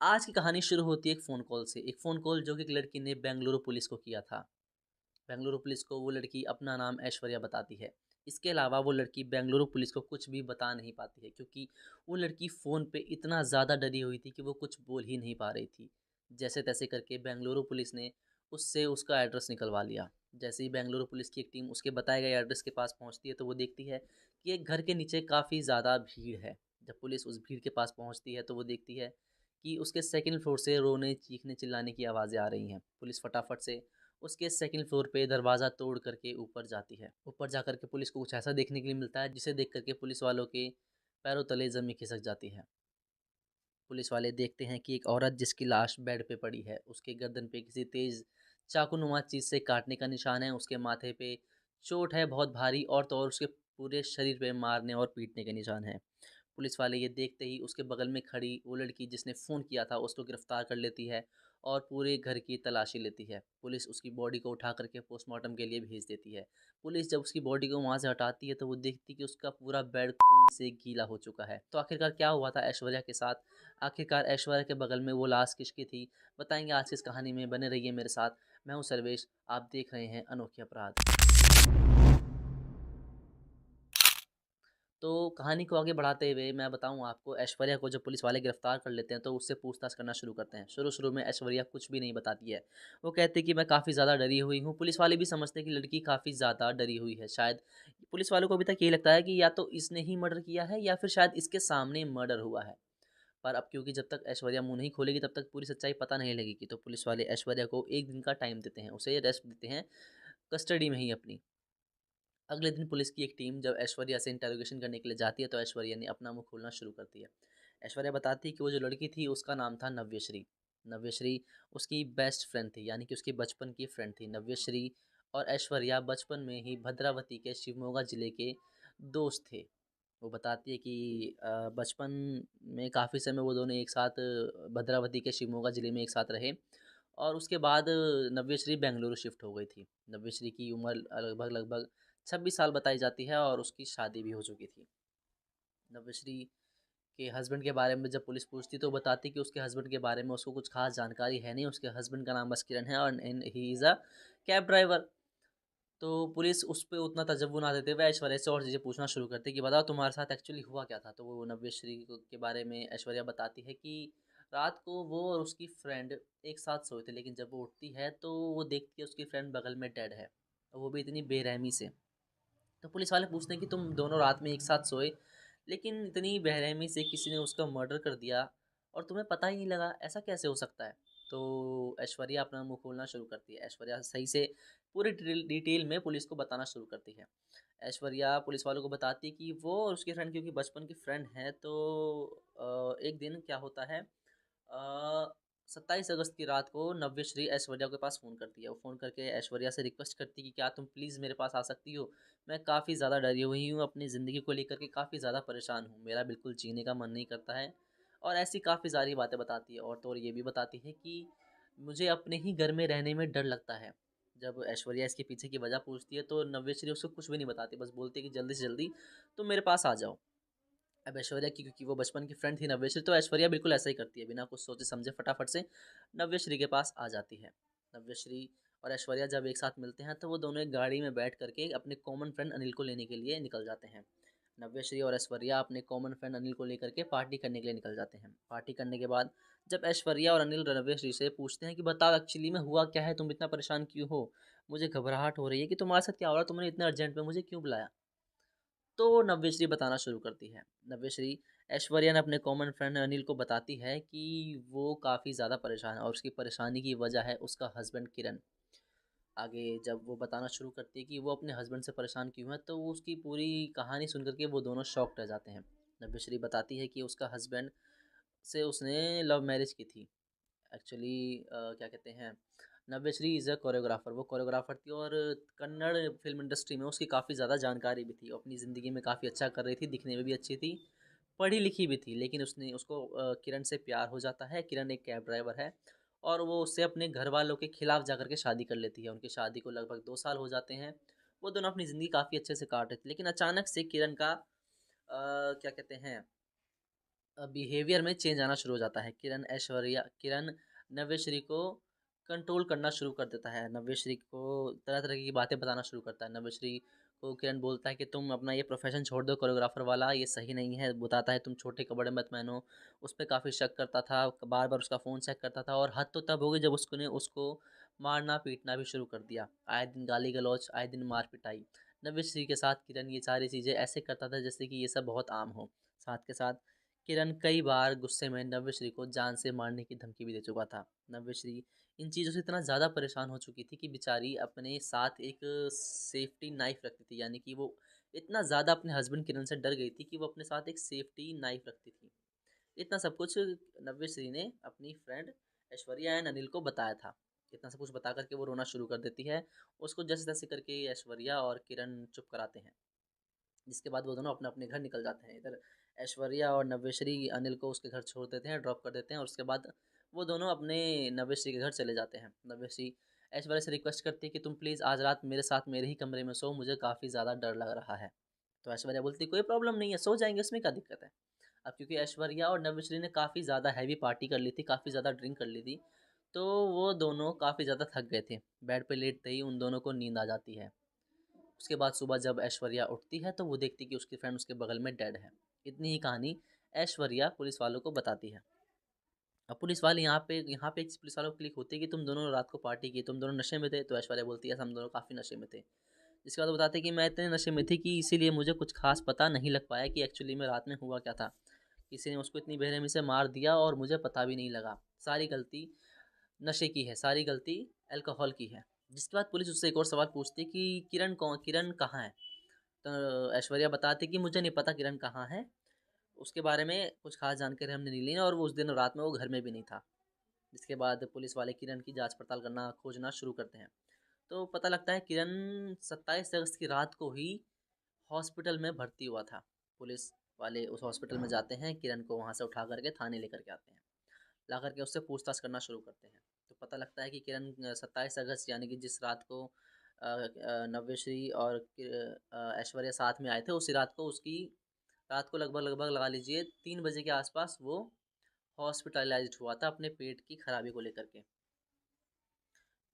आज की कहानी शुरू होती है एक फ़ोन कॉल से। एक फ़ोन कॉल जो कि एक लड़की ने बेंगलुरु पुलिस को किया था। बेंगलुरु पुलिस को वो लड़की अपना नाम ऐश्वर्या बताती है। इसके अलावा वो लड़की बेंगलुरु पुलिस को कुछ भी बता नहीं पाती है, क्योंकि वो लड़की फ़ोन पे इतना ज़्यादा डरी हुई थी कि वो कुछ बोल ही नहीं पा रही थी। जैसे-तैसे करके बेंगलुरु पुलिस ने उससे उसका एड्रेस निकलवा लिया। जैसे ही बेंगलुरु पुलिस की एक टीम उसके बताए गए एड्रेस के पास पहुँचती है, तो वो देखती है कि एक घर के नीचे काफ़ी ज़्यादा भीड़ है। जब पुलिस उस भीड़ के पास पहुँचती है, तो वो देखती है कि उसके सेकंड फ्लोर से रोने, चीखने, चिल्लाने की आवाज़ें आ रही हैं। पुलिस फटाफट से उसके सेकंड फ्लोर पे दरवाज़ा तोड़ करके ऊपर जाती है। ऊपर जा कर के पुलिस को कुछ ऐसा देखने के लिए मिलता है, जिसे देख कर के पुलिस वालों के पैरों तले ज़मीन खिसक जाती है। पुलिस वाले देखते हैं कि एक औरत जिसकी लाश बेड पे पड़ी है, उसके गर्दन पे किसी तेज़ चाकू-नुमा चीज़ से काटने का निशान है, उसके माथे पे चोट है बहुत भारी, और तो और उसके पूरे शरीर पे मारने और पीटने के निशान हैं। पुलिस वाले ये देखते ही उसके बगल में खड़ी वो लड़की जिसने फ़ोन किया था, उसको गिरफ़्तार कर लेती है और पूरे घर की तलाशी लेती है। पुलिस उसकी बॉडी को उठा कर के पोस्टमार्टम के लिए भेज देती है। पुलिस जब उसकी बॉडी को वहाँ से हटाती है, तो वो देखती है कि उसका पूरा बेड खून से गीला हो चुका है। तो आखिरकार क्या हुआ था ऐश्वर्या के साथ? आखिरकार ऐश्वर्या के बगल में वो लाश किसकी थी? बताएँगे आज की इस कहानी में, बने रहिए मेरे साथ। मैं हूँ सर्वेश, आप देख रहे हैं अनोखे अपराध। तो कहानी को आगे बढ़ाते हुए मैं बताऊँ आपको, ऐश्वर्या को जब पुलिस वाले गिरफ्तार कर लेते हैं, तो उससे पूछताछ करना शुरू करते हैं। शुरू-शुरू में ऐश्वर्या कुछ भी नहीं बताती है। वो कहती है कि मैं काफ़ी ज़्यादा डरी हुई हूँ। पुलिस वाले भी समझते हैं कि लड़की काफ़ी ज़्यादा डरी हुई है। शायद पुलिस वालों को अभी तक यही लगता है कि या तो इसने ही मर्डर किया है, या फिर शायद इसके सामने मर्डर हुआ है। पर अब क्योंकि जब तक ऐश्वर्या मुँह नहीं खोलेगी, तब तक पूरी सच्चाई पता नहीं लगेगी। तो पुलिस वाले ऐश्वर्या को 1 दिन का टाइम देते हैं। उसे रेस्ट देते हैं कस्टडी में ही अपनी। अगले दिन पुलिस की एक टीम जब ऐश्वर्या से इंटरोगेशन करने के लिए जाती है, तो ऐश्वर्या ने अपना मुँह खोलना शुरू कर दिया। ऐश्वर्या बताती है कि वो जो लड़की थी, उसका नाम था नव्यश्री। नव्यश्री उसकी बेस्ट फ्रेंड थी, यानी कि उसकी बचपन की फ्रेंड थी। नव्यश्री और ऐश्वर्या बचपन में ही भद्रावती के शिवमोगा ज़िले के दोस्त थे। वो बताती है कि बचपन में काफ़ी समय वो दोनों एक साथ भद्रावती के शिवमोगा ज़िले में एक साथ रहे, और उसके बाद नव्यश्री बेंगलुरु शिफ्ट हो गई थी। नव्यश्री की उम्र लगभग-लगभग 26 साल बताई जाती है, और उसकी शादी भी हो चुकी थी। नव्यश्री के हस्बैंड के बारे में जब पुलिस पूछती, तो वो बताती कि उसके हस्बैंड के बारे में उसको कुछ ख़ास जानकारी है नहीं। उसके हस्बैंड का नाम बस किरण है, और he is a cab driver. तो पुलिस उस पे उतना तजव्वुर ना देते हुए ऐश्वर्या से और चीज़ें पूछना शुरू करती है कि बताओ तुम्हारे साथ एक्चुअली हुआ क्या था? तो वो नव्यश्री के बारे में ऐश्वर्या बताती है कि रात को वो और उसकी फ्रेंड एक साथ सोए थे, लेकिन जब वो उठती है, तो वो देखती है उसकी फ्रेंड बगल में डेड है, और वो भी इतनी बेरहमी से। तो पुलिस वाले पूछते हैं कि तुम दोनों रात में एक साथ सोए, लेकिन इतनी बेरहमी से किसी ने उसका मर्डर कर दिया और तुम्हें पता ही नहीं लगा, ऐसा कैसे हो सकता है? तो ऐश्वर्या अपना मुँह खोलना शुरू करती है। ऐश्वर्या सही से पूरी डिटेल में पुलिस को बताना शुरू करती है। ऐश्वर्या पुलिस वालों को बताती है कि वो और उसकी फ्रेंड, क्योंकि बचपन की फ्रेंड हैं, तो एक दिन क्या होता है, 27 अगस्त की रात को नव्यश्री ऐश्वर्या के पास फ़ोन करती है। वो फ़ोन करके ऐश्वर्या से रिक्वेस्ट करती है कि क्या तुम प्लीज़ मेरे पास आ सकती हो? मैं काफ़ी ज़्यादा डरी हुई हूँ, अपनी ज़िंदगी को लेकर के काफ़ी ज़्यादा परेशान हूँ। मेरा बिल्कुल जीने का मन नहीं करता है, और ऐसी काफ़ी सारी बातें बताती है, और तो और ये भी बताती है कि मुझे अपने ही घर में रहने में डर लगता है। जब ऐश्वर्या इसके पीछे की वजह पूछती है, तो नव्यश्री उसको कुछ भी नहीं बताती, बस बोलती है कि जल्दी से जल्दी तुम मेरे पास आ जाओ। अब ऐश्वर्या की, क्योंकि वो बचपन की फ्रेंड थी नव्यश्री, तो ऐश्वर्या बिल्कुल ऐसा ही करती है, बिना कुछ सोचे समझे फटाफट से नव्यश्री के पास आ जाती है। नव्यश्री और ऐश्वर्या जब एक साथ मिलते हैं, तो वो दोनों एक गाड़ी में बैठ करके अपने कॉमन फ्रेंड अनिल को लेने के लिए निकल जाते हैं। नव्यश्री और ऐश्वर्या अपने कॉमन फ्रेंड अनिल को लेकर के पार्टी करने के लिए निकल जाते हैं। पार्टी करने के बाद जब ऐश्वर्या और अनिल नव्यश्री से पूछते हैं कि बताओ एक्चुअली में हुआ क्या है, तुम इतना परेशान क्यों हो? मुझे घबराहट हो रही है कि तुम्हारे साथ क्या हो रहा है, तुमने इतना अर्जेंट में मुझे क्यों बुलाया? तो नव्यश्री बताना शुरू करती है। नव्यश्री ऐश्वर्या ने अपने कॉमन फ्रेंड अनिल को बताती है कि वो काफ़ी ज़्यादा परेशान है, और उसकी परेशानी की वजह है उसका हस्बैंड किरण। आगे जब वो बताना शुरू करती है कि वो अपने हस्बैंड से परेशान क्यों है, तो वो उसकी पूरी कहानी सुन कर के वो दोनों शॉक्ड रह जाते हैं। नव्यश्री बताती है कि उसका हस्बैंड से उसने लव मैरिज की थी। एक्चुअली क्या कहते हैं, नव्यश्री इज़ अ कोरियोग्राफ़र, वो कोरियोग्राफ़र थी, और कन्नड़ फ़िल्म इंडस्ट्री में उसकी काफ़ी ज़्यादा जानकारी भी थी। वो अपनी ज़िंदगी में काफ़ी अच्छा कर रही थी, दिखने में भी अच्छी थी, पढ़ी-लिखी भी थी। लेकिन उसने उसको किरण से प्यार हो जाता है। किरण एक कैब ड्राइवर है, और वो उससे अपने घरवालों के खिलाफ़ जाकर के शादी कर लेती है। उनकी शादी को लगभग 2 साल हो जाते हैं। वो दोनों अपनी ज़िंदगी काफ़ी अच्छे से काट रहे थे। लेकिन अचानक से किरण का क्या कहते हैं, बिहेवियर में चेंज आना शुरू हो जाता है। किरण नव्यश्री को कंट्रोल करना शुरू कर देता है। नव्यश्री को तरह-तरह की बातें बताना शुरू करता है। नव्यश्री को किरण बोलता है कि तुम अपना ये प्रोफ़ेशन छोड़ दो कोरियोग्राफ़र वाला, ये सही नहीं है। बताता है तुम छोटे कपड़े मत पहनो। उस पे काफ़ी शक करता था, बार-बार उसका फ़ोन चेक करता था और हद तो तब हो गई जब उसको मारना-पीटना भी शुरू कर दिया। आए दिन गाली-गलौच, आए दिन मार-पिटाई। नव्यश्री के साथ किरण ये सारी चीज़ें ऐसे करता था जैसे कि ये सब बहुत आम हो। साथ के साथ किरण कई बार गुस्से में नव्यश्री को जान से मारने की धमकी भी दे चुका था। नव्यश्री इन चीज़ों से इतना ज़्यादा परेशान हो चुकी थी कि बेचारी अपने साथ एक सेफ्टी नाइफ रखती थी, यानी कि वो इतना ज़्यादा अपने हस्बैंड किरण से डर गई थी कि वो अपने साथ एक सेफ्टी नाइफ रखती थी। इतना सब कुछ नव्यश्री ने अपनी फ्रेंड ऐश्वर्या एंड अनिल को बताया था। इतना सब कुछ बता करके वो रोना शुरू कर देती है। उसको जैसे तैसे करके ऐश्वर्या और किरण चुप कराते हैं, जिसके बाद वो दोनों अपने अपने घर निकल जाते हैं। इधर ऐश्वर्या और नव्यश्री अनिल को उसके घर छोड़ देते हैं, ड्रॉप कर देते हैं और उसके बाद वो दोनों अपने नव्यश्री के घर चले जाते हैं। नव्यश्री ऐश्वर्या से रिक्वेस्ट करती है कि तुम प्लीज़ आज रात मेरे साथ मेरे ही कमरे में सो, मुझे काफ़ी ज़्यादा डर लग रहा है। तो ऐश्वर्या बोलती है कोई प्रॉब्लम नहीं है, सो जाएंगे, उसमें क्या दिक्कत है। अब क्योंकि ऐश्वर्या और नव्यश्री ने काफ़ी ज़्यादा हैवी पार्टी कर ली थी, काफ़ी ज़्यादा ड्रिंक कर ली थी, तो वो दोनों काफ़ी ज़्यादा थक गए थे। बेड पे लेटते ही उन दोनों को नींद आ जाती है। उसके बाद सुबह जब ऐश्वर्या उठती है तो वो देखती है कि उसकी फ्रेंड उसके बगल में डेड है। इतनी ही कहानी ऐश्वर्या पुलिस वालों को बताती है। अब पुलिस वाले यहाँ पे एक पुलिस वालों को क्लिक होती है कि तुम दोनों रात को पार्टी की, तुम दोनों नशे में थे। तो ऐश्वर्या बोलती है हम दोनों काफ़ी नशे में थे। इसके बाद वो बताते हैं कि मैं इतने नशे में थी कि इसीलिए मुझे कुछ खास पता नहीं लग पाया कि एक्चुअली में रात में हुआ क्या था। किसी ने उसको इतनी बेरहमी से मार दिया और मुझे पता भी नहीं लगा। सारी गलती नशे की है, सारी गलती अल्कोहल की है। जिसके बाद पुलिस उससे एक और सवाल पूछती है कि किरण कहाँ है। तो ऐश्वर्या बताती कि मुझे नहीं पता किरण कहाँ है, उसके बारे में कुछ खास जानकारी हमने नहीं ली और वो उस दिन रात में वो घर में भी नहीं था। जिसके बाद पुलिस वाले किरण की जांच पड़ताल करना खोजना शुरू करते हैं। तो पता लगता है किरण 27 अगस्त की रात को ही हॉस्पिटल में भर्ती हुआ था। पुलिस वाले उस हॉस्पिटल में जाते हैं, किरण को वहाँ से उठा करके थाने लेकर के आते हैं। ला करके उससे पूछताछ करना शुरू करते हैं। तो पता लगता है कि किरण 27 अगस्त यानी कि जिस रात को नव्यश्री और ऐश्वर्या साथ में आए थे, उसी रात को उसकी रात को लगभग लगभग लगा लीजिए 3 बजे के आसपास वो हॉस्पिटलाइज्ड हुआ था अपने पेट की खराबी को लेकर के।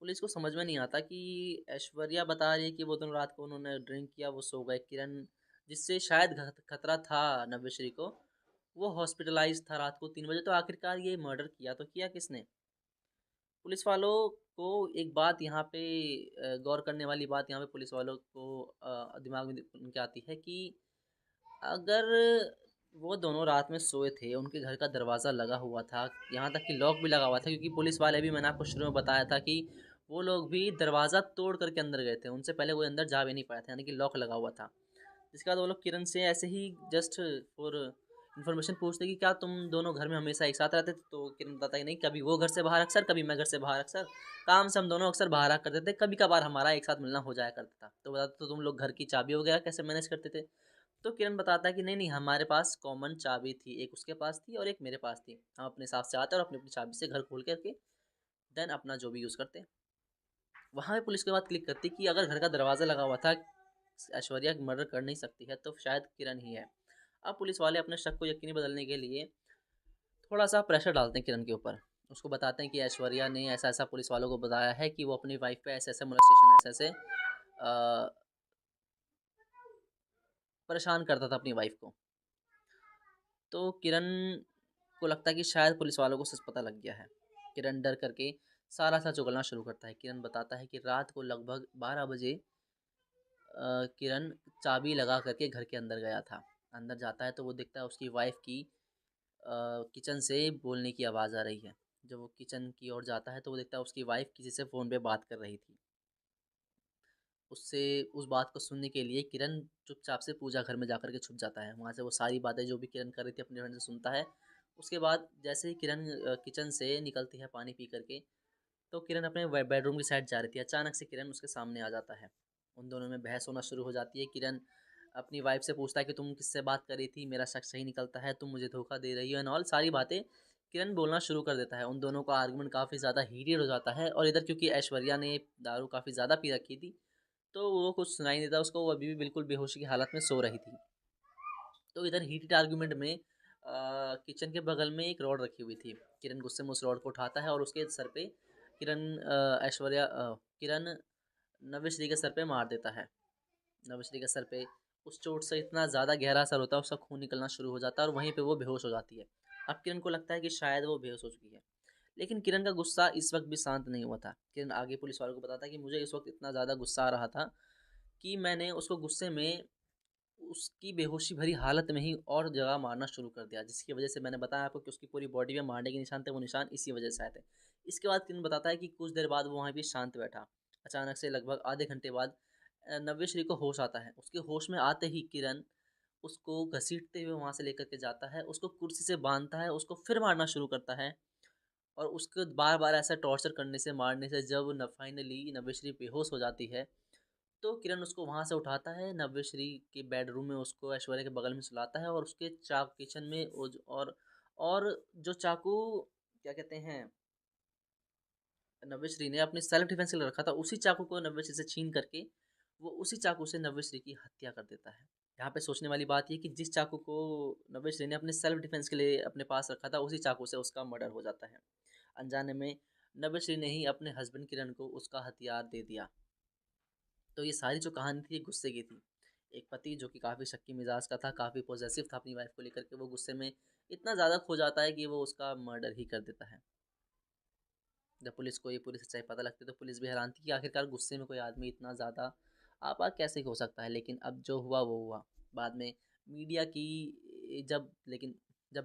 पुलिस को समझ में नहीं आता कि ऐश्वर्या बता रही है कि वो दोनों रात को उन्होंने ड्रिंक किया, वो सो गए। किरण जिससे शायद खतरा था नव्यश्री को, वो हॉस्पिटलाइज था रात को 3 बजे। तो आखिरकार ये मर्डर किया तो किया किसने। पुलिस वालों को एक बात यहाँ पे गौर करने वाली बात यहाँ पे पुलिस वालों को दिमाग में उनके आती है कि अगर वो दोनों रात में सोए थे, उनके घर का दरवाज़ा लगा हुआ था, यहाँ तक कि लॉक भी लगा हुआ था, क्योंकि पुलिस वाले भी, मैंने आपको शुरू में बताया था कि वो लोग भी दरवाज़ा तोड़ करके अंदर गए थे, उनसे पहले कोई अंदर जा भी नहीं पाया था, यानी कि लॉक लगा हुआ था। जिसके बाद वो लोग किरण से ऐसे ही जस्ट फॉर इन्फॉर्मेशन पूछते कि क्या तुम दोनों घर में हमेशा एक साथ रहते थे। तो किरण बताता कि नहीं, कभी वो घर से बाहर अक्सर, कभी मैं घर से बाहर अक्सर, काम से हम दोनों अक्सर बाहर आ करते थे, कभी कभार हमारा एक साथ मिलना हो जाया करता था। तो बताते तो तुम लोग घर की चाबी वगैरह कैसे मैनेज करते थे। तो किरण बताता है कि नहीं नहीं, हमारे पास कॉमन चाबी थी, एक उसके पास थी और एक मेरे पास थी। हम अपने हिसाब से आते और अपनी अपनी चाबी से घर खोल करके देन अपना जो भी यूज़ करते। वहाँ पे पुलिस के बाद क्लिक करती कि अगर घर का दरवाज़ा लगा हुआ था, ऐश्वर्या मर्डर कर नहीं सकती है, तो शायद किरण ही है। अब पुलिस वाले अपने शक को यकीनी बदलने के लिए थोड़ा सा प्रेशर डालते हैं किरण के ऊपर। उसको बताते हैं कि ऐश्वर्या ने ऐसा ऐसा पुलिस वालों को बताया है कि वो अपनी वाइफ पे ऐसे ऐसे मोलेस्टेशन, ऐसे ऐसे परेशान करता था अपनी वाइफ को। तो किरण को लगता है कि शायद पुलिस वालों को सच पता लग गया है। किरण डर करके सारा सच उगलना शुरू करता है। किरण बताता है कि रात को लगभग 12 बजे किरण चाबी लगा करके घर के अंदर गया था। अंदर जाता है तो वो देखता है उसकी वाइफ की किचन से बोलने की आवाज़ आ रही है। जब वो किचन की ओर जाता है तो वो देखता है उसकी वाइफ किसी से फ़ोन पे बात कर रही थी। उससे उस बात को सुनने के लिए किरण चुपचाप से पूजा घर में जाकर के छुप जाता है। वहाँ से वो सारी बातें जो भी किरण कर रही थी अपने फ्रेंड से सुनता है। उसके बाद जैसे ही किरण किचन से निकलती है पानी पी करके, तो किरण अपने बेडरूम की साइड जा रही थी। अचानक से किरण उसके सामने आ जाता है। उन दोनों में बहस होना शुरू हो जाती है। किरण अपनी वाइफ से पूछता है कि तुम किससे बात कर रही थी, मेरा शक सही निकलता है, तुम मुझे धोखा दे रही हो एंड ऑल सारी बातें किरण बोलना शुरू कर देता है। उन दोनों का आर्गुमेंट काफ़ी ज़्यादा हीटेड हो जाता है और इधर क्योंकि ऐश्वर्या ने दारू काफ़ी ज़्यादा पी रखी थी, तो वो कुछ सुनाई नहीं देता उसको, वो अभी भी बिल्कुल बेहोशी की हालत में सो रही थी। तो इधर हीटेड आर्गुमेंट में किचन के बगल में एक रॉड रखी हुई थी। किरण गुस्से में उस रॉड को उठाता है और उसके सर पे किरण नवेश्री के सर पे मार देता है। नवेश्री के सर पे उस चोट से इतना ज़्यादा गहरा असर होता है, उसका खून निकलना शुरू हो जाता है और वहीं पे वो बेहोश हो जाती है। अब किरण को लगता है कि शायद वो बेहोश हो चुकी है, लेकिन किरण का गुस्सा इस वक्त भी शांत नहीं हुआ था। किरण आगे पुलिस वालों को बताता है कि मुझे इस वक्त इतना ज़्यादा गुस्सा आ रहा था कि मैंने उसको गुस्से में उसकी बेहोशी भरी हालत में ही और जगह मारना शुरू कर दिया, जिसकी वजह से मैंने बताया आपको कि उसकी पूरी बॉडी में मारने के निशान थे, वो निशान इसी वजह से आए थे। इसके बाद किरण बताता है कि कुछ देर बाद वो वहाँ भी शांत बैठा। अचानक से लगभग आधे घंटे बाद नव्यश्री को होश आता है। उसके होश में आते ही किरण उसको घसीटते हुए वहाँ से लेकर के जाता है, उसको कुर्सी से बांधता है, उसको फिर मारना शुरू करता है और उसको बार बार ऐसा टॉर्चर करने से मारने से जब न फाइनली नव्यश्री बेहोश हो जाती है, तो किरण उसको वहाँ से उठाता है, नव्यश्री के बेडरूम में उसको ऐश्वर्या के बगल में सुलाता है और उसके चाक किचन में और जो चाकू क्या कहते हैं नव्यश्री ने अपने सेल्फ डिफेंस के लिए रखा था, उसी चाकू को नव्यश्री से छीन करके वो उसी चाकू से नव्यश्री की हत्या कर देता है। यहाँ पे सोचने वाली बात ये कि जिस चाकू को नव्यश्री ने अपने सेल्फ डिफेंस के लिए अपने पास रखा था, उसी चाकू से उसका मर्डर हो जाता है। अनजाने में नव्यश्री ने ही अपने हस्बैंड किरण को उसका हथियार दे दिया। तो ये सारी जो कहानी थी, ये गुस्से की थी। एक पति जो कि काफ़ी शक्की मिजाज का था, काफ़ी पॉजेसिव था अपनी वाइफ को लेकर के, वो गुस्से में इतना ज़्यादा खो जाता है कि वो उसका मर्डर ही कर देता है। जब पुलिस को ये पूरी सच्चाई पता लगती है, तो पुलिस भी हैरान थी कि आखिरकार गुस्से में कोई आदमी इतना ज़्यादा आपात कैसे हो सकता है। लेकिन अब जो हुआ वो हुआ। बाद में मीडिया की जब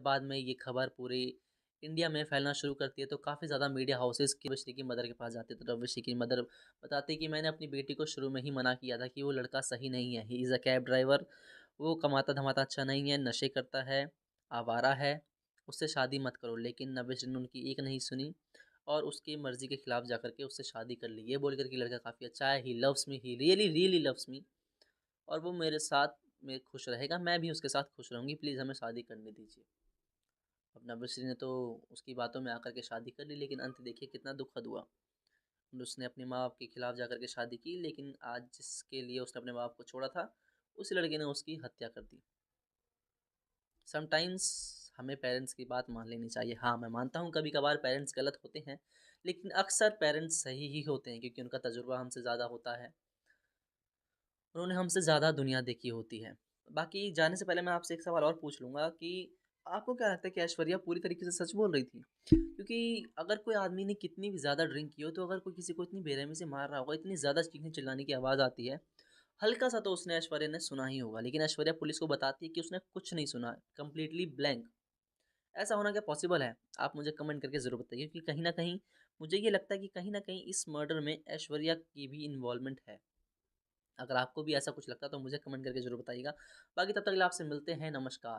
बाद में ये खबर पूरे इंडिया में फैलना शुरू करती है, तो काफ़ी ज़्यादा मीडिया हाउसेस की रविश्री की मदर के पास जाते हैं। तो रविश्री की मदर बताती है कि मैंने अपनी बेटी को शुरू में ही मना किया था कि वो लड़का सही नहीं है, he is a cab driver, वो कमाता धमाता अच्छा नहीं है, नशे करता है, आवारा है, उससे शादी मत करो। लेकिन नविश ने उनकी एक नहीं सुनी और उसकी मर्ज़ी के खिलाफ जाकर के उससे शादी कर ली। ये बोल कर कि लड़का काफ़ी अच्छा है, he loves me, he really really loves me, और वो मेरे साथ में खुश रहेगा, मैं भी उसके साथ खुश रहूँगी, प्लीज़ हमें शादी करने दीजिए। अब नव्यश्री ने तो उसकी बातों में आकर के शादी कर ली, लेकिन अंत देखिए कितना दुखद हुआ। उसने अपने माँ बाप के खिलाफ जाकर के शादी की, लेकिन आज जिसके लिए उसने अपने माँ बाप को छोड़ा था, उस लड़के ने उसकी हत्या कर दी। समटाइम्स हमें पेरेंट्स की बात मान लेनी चाहिए। हाँ, मैं मानता हूँ कभी कभार पेरेंट्स गलत होते हैं, लेकिन अक्सर पेरेंट्स सही ही होते हैं, क्योंकि उनका तजुर्बा हमसे ज़्यादा होता है, उन्होंने हमसे ज़्यादा दुनिया देखी होती है। बाकी जाने से पहले मैं आपसे एक सवाल और पूछ लूँगा कि आपको क्या लगता है कि ऐश्वर्या पूरी तरीके से सच बोल रही थी? क्योंकि अगर कोई आदमी ने कितनी भी ज़्यादा ड्रिंक की हो, तो अगर कोई किसी को इतनी बेरहमी से मार रहा होगा, इतनी ज़्यादा चीखने चिल्लाने की आवाज़ आती है, हल्का सा तो उसने ऐश्वर्या ने सुना ही होगा। लेकिन ऐश्वर्या पुलिस को बताती है कि उसने कुछ नहीं सुना, कंप्लीटली ब्लैंक। ऐसा होना क्या पॉसिबल है? आप मुझे कमेंट करके ज़रूर बताइए, क्योंकि कहीं न कहीं मुझे ये लगता है कि कहीं न कहीं इस मर्डर में ऐश्वर्या की भी इन्वॉल्वमेंट है। अगर आपको भी ऐसा कुछ लगता है, तो मुझे कमेंट करके ज़रूर बताइएगा। बाकी तब तक के लिए आपसे मिलते हैं, नमस्कार।